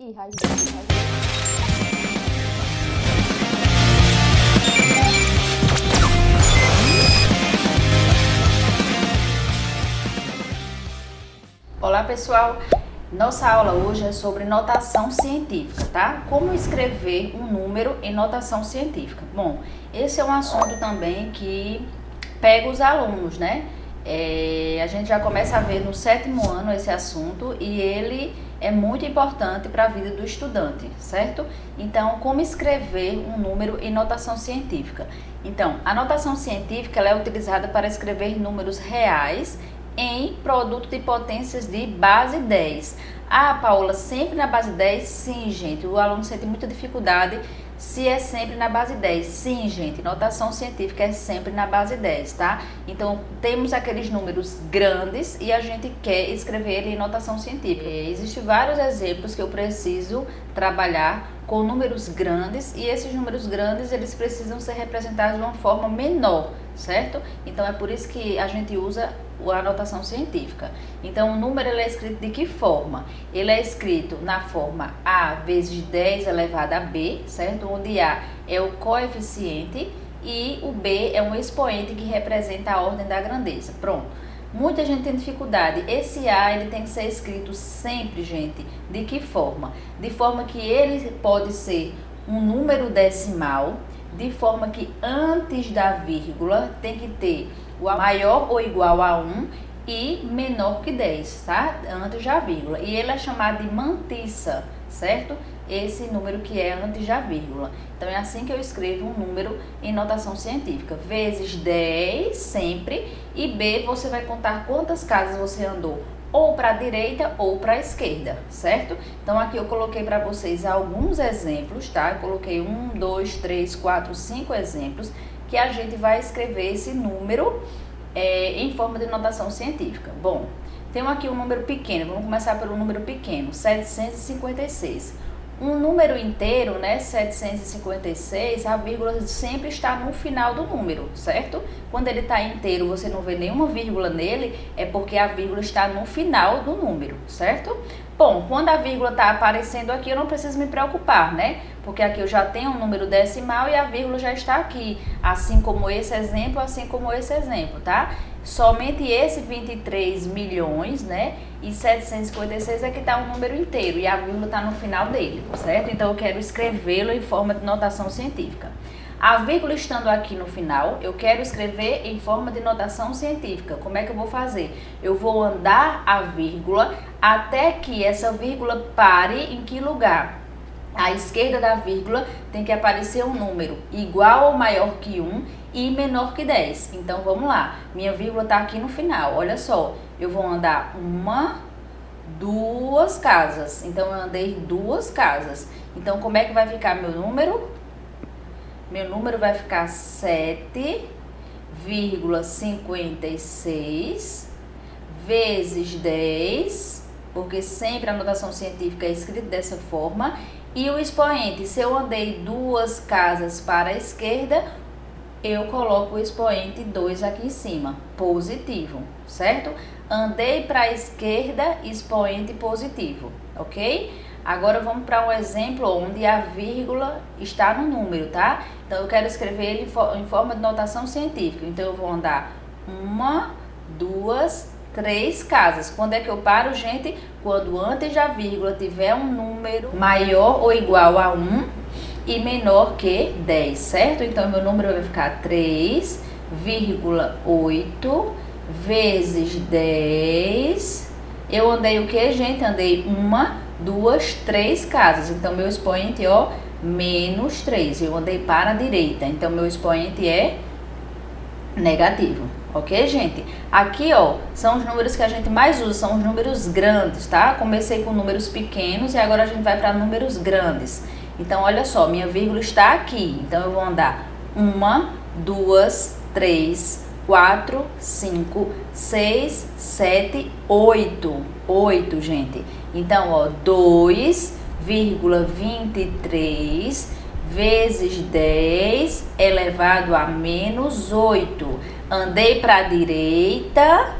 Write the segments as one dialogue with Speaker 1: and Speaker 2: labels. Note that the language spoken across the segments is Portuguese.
Speaker 1: E rasgando. Olá pessoal, nossa aula hoje é sobre notação científica, tá? Como escrever um número em notação científica. Bom, esse é um assunto também que pega os alunos, né? A gente já começa a ver no 7º ano esse assunto e ele é muito importante para a vida do estudante, certo? Então, como escrever um número em notação científica? Então, a notação científica ela é utilizada para escrever números reais em produto de potências de base 10. Ah, Paula, sempre na base 10? Sim, gente, o aluno sente muita dificuldade se é sempre na base 10. Sim, gente, notação científica é sempre na base 10, tá? Então, temos aqueles números grandes e a gente quer escrever ele em notação científica. Existem vários exemplos que eu preciso trabalhar com números grandes e esses números grandes, eles precisam ser representados de uma forma menor, certo? Então, é por isso que a gente usa a notação científica. Então, o número ele é escrito de que forma? Ele é escrito na forma A vezes 10 elevado a B, certo? Onde A é o coeficiente e o B é um expoente que representa a ordem da grandeza. Pronto. Muita gente tem dificuldade. Esse A ele tem que ser escrito sempre, gente. De que forma? De forma que ele pode ser um número decimal, de forma que antes da vírgula tem que ter o maior ou igual a 1 e menor que 10, tá? Antes da vírgula. E ele é chamado de mantissa, certo? Esse número que é antes da vírgula. Então, é assim que eu escrevo um número em notação científica. Vezes 10, sempre. E B, você vai contar quantas casas você andou ou para a direita ou para a esquerda, certo? Então, aqui eu coloquei para vocês alguns exemplos, tá? Eu coloquei 1, 2, 3, 4, 5 exemplos que a gente vai escrever esse número em forma de notação científica. Bom, temos aqui um número pequeno, vamos começar pelo número pequeno, 756. Um número inteiro, né, 756, a vírgula sempre está no final do número, certo? Quando ele está inteiro, você não vê nenhuma vírgula nele, é porque a vírgula está no final do número, certo? Bom, quando a vírgula está aparecendo aqui, eu não preciso me preocupar, né? Porque aqui eu já tenho um número decimal e a vírgula já está aqui, assim como esse exemplo, tá? Somente esse 23 milhões, né? E 756 é que está um número inteiro e a vírgula está no final dele, certo? Então eu quero escrevê-lo em forma de notação científica. A vírgula estando aqui no final, eu quero escrever em forma de notação científica. Como é que eu vou fazer? Eu vou andar a vírgula até que essa vírgula pare em que lugar? À esquerda da vírgula tem que aparecer um número igual ou maior que 1 e menor que 10. Então, vamos lá. Minha vírgula está aqui no final. Olha só, eu vou andar duas casas. Então, eu andei 2 casas. Então, como é que vai ficar meu número? Meu número vai ficar 7,56 vezes 10, porque sempre a notação científica é escrita dessa forma. E o expoente, se eu andei 2 casas para a esquerda, eu coloco o expoente 2 aqui em cima, positivo, certo? Andei para a esquerda, expoente positivo, ok? Agora vamos para um exemplo onde a vírgula está no número, tá? Então eu quero escrever ele em forma de notação científica. Então eu vou andar 1, 2, 3 casas. Quando é que eu paro, gente? Quando antes da vírgula tiver um número maior ou igual a 1 e menor que 10, certo? Então meu número vai ficar 3,8 vezes 10. Eu andei o que, gente? Andei 1, 2, 3 casas. Então, meu expoente, ó, menos 3. Eu andei para a direita. Então, meu expoente é negativo. Ok, gente? Aqui, ó, são os números que a gente mais usa. São os números grandes, tá? Comecei com números pequenos e agora a gente vai para números grandes. Então, olha só, minha vírgula está aqui. Então, eu vou andar 1, 2, 3, 4, 5, 6, 7, 8. 8, gente. Então, ó, 2,23 vezes 10 elevado a menos 8. Andei para a direita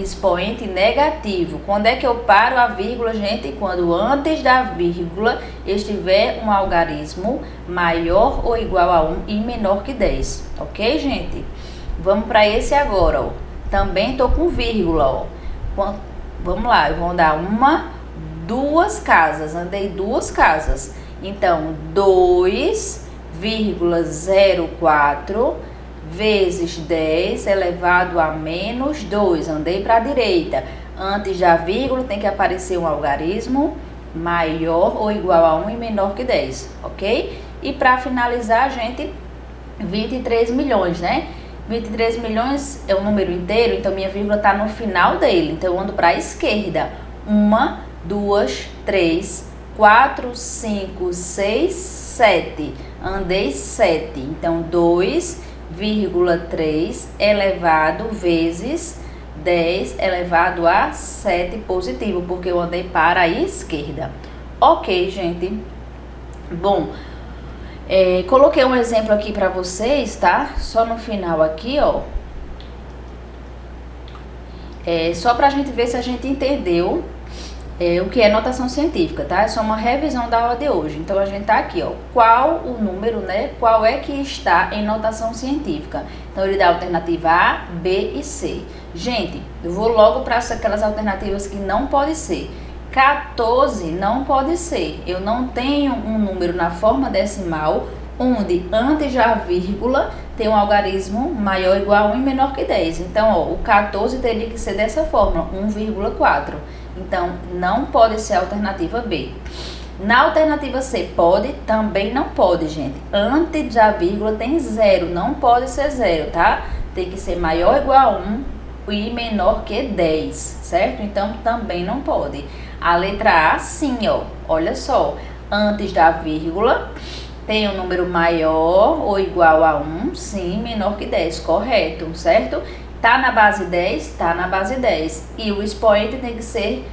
Speaker 1: expoente negativo. Quando é que eu paro a vírgula, gente? Quando antes da vírgula estiver um algarismo maior ou igual a 1 e menor que 10, ok, gente? Vamos para esse agora, ó. Também tô com vírgula, ó. Vamos lá, eu vou andar duas casas, andei 2 casas. Então, 2,04 vezes 10 elevado a menos 2. Andei para a direita. Antes da vírgula tem que aparecer um algarismo maior ou igual a 1 e menor que 10, ok? E para finalizar, gente, 23 milhões, né? 23 milhões é um número inteiro, então minha vírgula está no final dele. Então eu ando para a esquerda. 1, 2, 3, 4, 5, 6, 7. Andei 7. Então 2,3 elevado vezes 10 elevado a 7 positivo, porque eu andei para a esquerda. Ok, gente? Bom, coloquei um exemplo aqui para vocês, tá? Só no final aqui, ó. Só pra gente ver se a gente entendeu o que é notação científica, tá? É só uma revisão da aula de hoje. Então, a gente tá aqui, ó. Qual o número, né? Qual é que está em notação científica? Então, ele dá a alternativa A, B e C. Gente, eu vou logo para aquelas alternativas que não pode ser. 14 não pode ser. Eu não tenho um número na forma decimal onde antes da vírgula tem um algarismo maior ou igual a 1 e menor que 10. Então, ó, o 14 teria que ser dessa forma, 1,4. Então, não pode ser a alternativa B. Na alternativa C, pode? Também não pode, gente. Antes da vírgula tem 0, não pode ser 0, tá? Tem que ser maior ou igual a 1 e menor que 10, certo? Então, também não pode. A letra A, sim, ó. Olha só. Antes da vírgula, tem um número maior ou igual a 1, sim, menor que 10, correto, certo? Tá na base 10? Tá na base 10. E o expoente tem que ser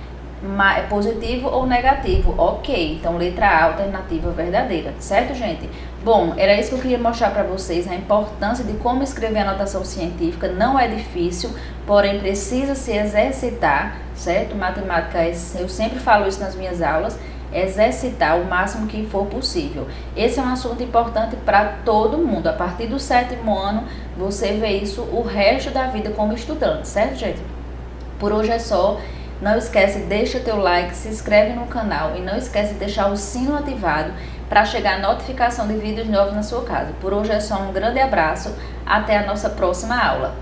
Speaker 1: positivo ou negativo, ok. Então, letra A, alternativa verdadeira, certo, gente? Bom, era isso que eu queria mostrar para vocês, a importância de como escrever a notação científica. Não é difícil, porém precisa se exercitar, certo? Matemática, eu sempre falo isso nas minhas aulas, exercitar o máximo que for possível. Esse é um assunto importante para todo mundo. A partir do 7º ano, você vê isso o resto da vida como estudante, certo, gente? Por hoje é só. Não esquece, deixa teu like, se inscreve no canal e não esquece de deixar o sino ativado para chegar a notificação de vídeos novos na sua casa. Por hoje é só, um grande abraço, até a nossa próxima aula.